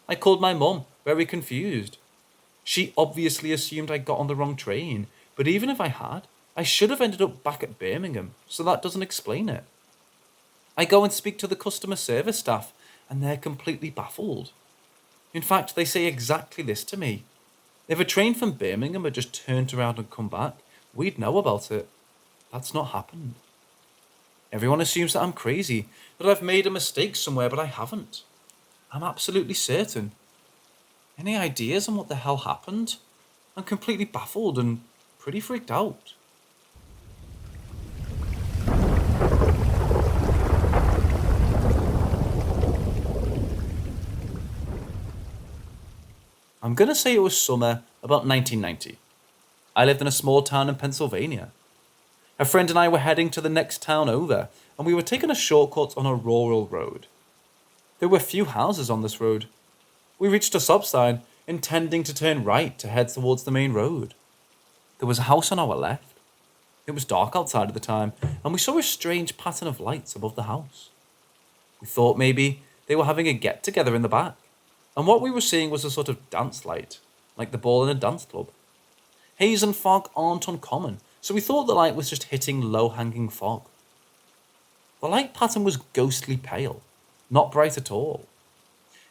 A: I called my mum, very confused. She obviously assumed I got on the wrong train, but even if I had, I should have ended up back at Birmingham, so that doesn't explain it. I go and speak to the customer service staff, and they're completely baffled. In fact, they say exactly this to me. If a train from Birmingham had just turned around and come back, we'd know about it. That's not happened. Everyone assumes that I'm crazy, that I've made a mistake somewhere, but I haven't. I'm absolutely certain. Any ideas on what the hell happened? I'm completely baffled and pretty freaked out. I'm gonna say it was summer about 1990. I lived in a small town in Pennsylvania. A friend and I were heading to the next town over, and we were taking a shortcut on a rural road. There were few houses on this road. We reached a stop sign, intending to turn right to head towards the main road. There was a house on our left. It was dark outside at the time, and we saw a strange pattern of lights above the house. We thought maybe they were having a get-together in the back, and what we were seeing was a sort of dance light, like the ball in a dance club. Haze and fog aren't uncommon, so we thought the light was just hitting low-hanging fog. The light pattern was ghostly pale, not bright at all.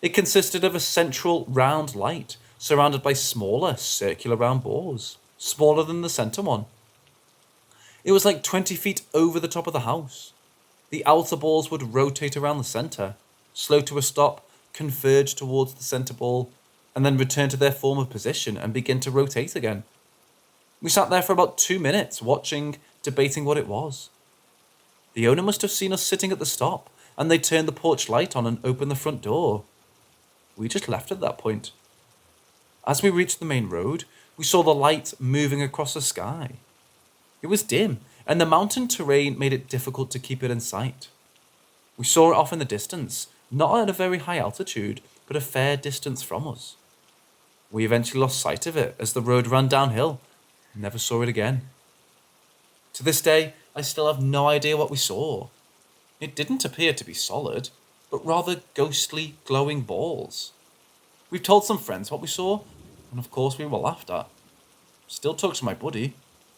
A: It consisted of a central round light surrounded by smaller circular round balls, smaller than the centre one. It was like 20 feet over the top of the house. The outer balls would rotate around the centre, slow to a stop, converge towards the centre ball, and then return to their former position and begin to rotate again. We sat there for about 2 minutes, watching, debating what it was. The owner must have seen us sitting at the stop, and they turned the porch light on and opened the front door. We just left at that point. As we reached the main road, we saw the light moving across the sky. It was dim, and the mountain terrain made it difficult to keep it in sight. We saw it off in the distance, not at a very high altitude, but a fair distance from us. We eventually lost sight of it as the road ran downhill, and never saw it again. To this day, I still have no idea what we saw. It didn't appear to be solid, but rather ghostly, glowing balls. We've told some friends what we saw, and of course we were laughed at. Still talk to my buddy.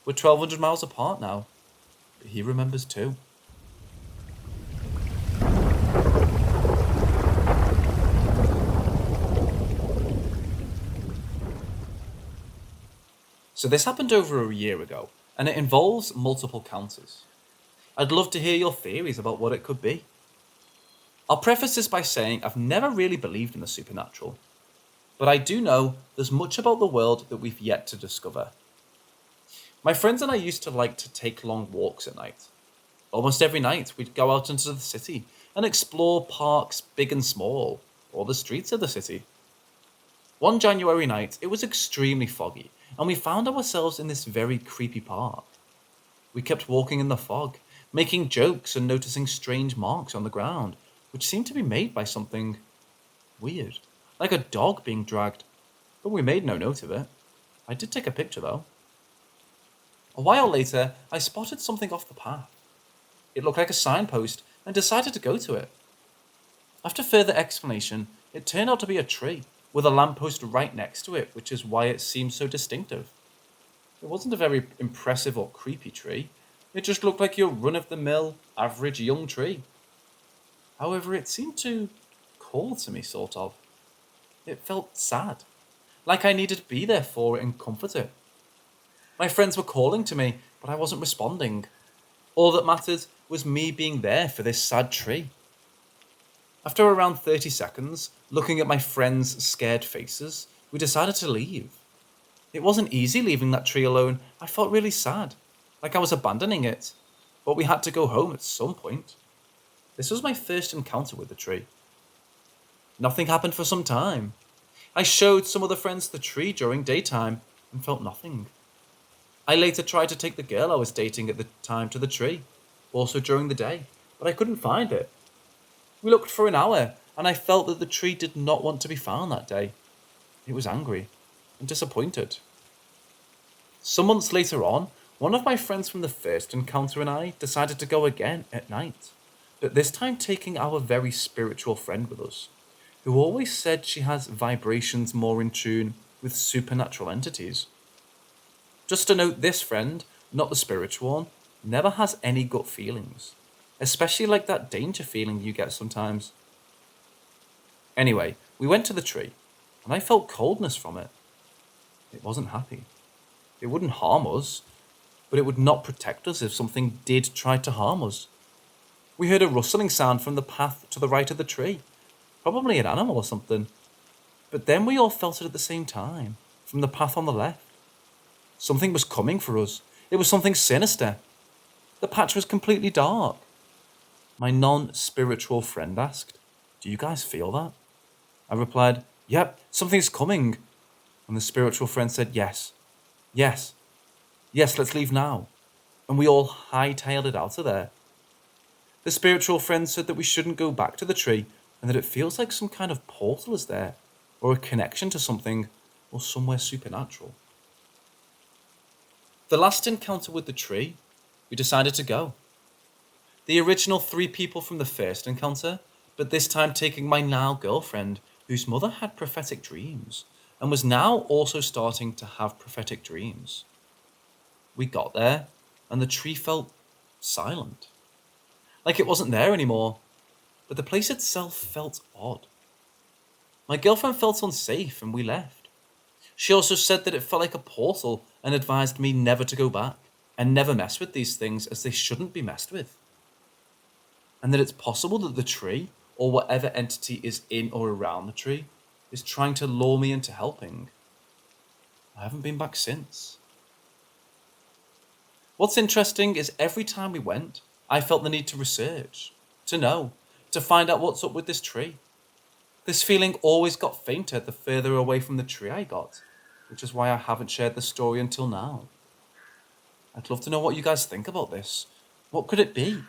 A: We're 1,200 miles apart now, but he remembers too. So this happened over a year ago, and it involves multiple counters. I'd love to hear your theories about what it could be. I'll preface this by saying I've never really believed in the supernatural, but I do know there's much about the world that we've yet to discover. My friends and I used to like to take long walks at night. Almost every night we'd go out into the city and explore parks big and small, or the streets of the city. One January night, it was extremely foggy, and we found ourselves in this very creepy park. We kept walking in the fog, making jokes and noticing strange marks on the ground, which seemed to be made by something weird, like a dog being dragged. but we made no note of it. I did take a picture though. A while later, I spotted something off the path. It looked like a signpost and decided to go to it. After further explanation, it turned out to be a tree with a lamppost right next to it, which is why it seemed so distinctive. It wasn't a very impressive or creepy tree. It just looked like your run-of-the-mill, average young tree. However, it seemed to call to me, sort of. It felt sad, like I needed to be there for it and comfort it. My friends were calling to me, but I wasn't responding. All that mattered was me being there for this sad tree. After around 30 seconds, looking at my friends' scared faces, we decided to leave. It wasn't easy leaving that tree alone. I felt really sad, like I was abandoning it. But we had to go home at some point. This was my first encounter with the tree. Nothing happened for some time. I showed some other friends the tree during daytime and felt nothing. I later tried to take the girl I was dating at the time to the tree, also during the day, but I couldn't find it. We looked for an hour, and I felt that the tree did not want to be found that day. It was angry and disappointed. Some months later on, one of my friends from the first encounter and I decided to go again at night, but this time taking our very spiritual friend with us, who always said she has vibrations more in tune with supernatural entities. Just to note, this friend, not the spiritual one, never has any gut feelings, especially like that danger feeling you get sometimes. Anyway, we went to the tree, and I felt coldness from it. It wasn't happy. It wouldn't harm us, but it would not protect us if something did try to harm us. We heard a rustling sound from the path to the right of the tree, probably an animal or something. But then we all felt it at the same time, from the path on the left. Something was coming for us. It was something sinister. The patch was completely dark. My non-spiritual friend asked, "Do you guys feel that?" I replied, "Yep, something's coming." And the spiritual friend said, Yes, yes, let's leave now." And we all hightailed it out of there. The spiritual friend said that we shouldn't go back to the tree and that it feels like some kind of portal is there, or a connection to something, or somewhere supernatural. The last encounter with the tree, we decided to go. The original 3 people from the first encounter, but this time taking my now girlfriend, whose mother had prophetic dreams, and was now also starting to have prophetic dreams. We got there, and the tree felt silent. Like it wasn't there anymore, but the place itself felt odd. My girlfriend felt unsafe, and we left. She also said that it felt like a portal and advised me never to go back and never mess with these things as they shouldn't be messed with. And that it's possible that the tree, or whatever entity is in or around the tree, is trying to lure me into helping. I haven't been back since. What's interesting is every time we went, I felt the need to research, to know, to find out what's up with this tree. This feeling always got fainter the further away from the tree I got, which is why I haven't shared the story until now. I'd love to know what you guys think about this. What could it be?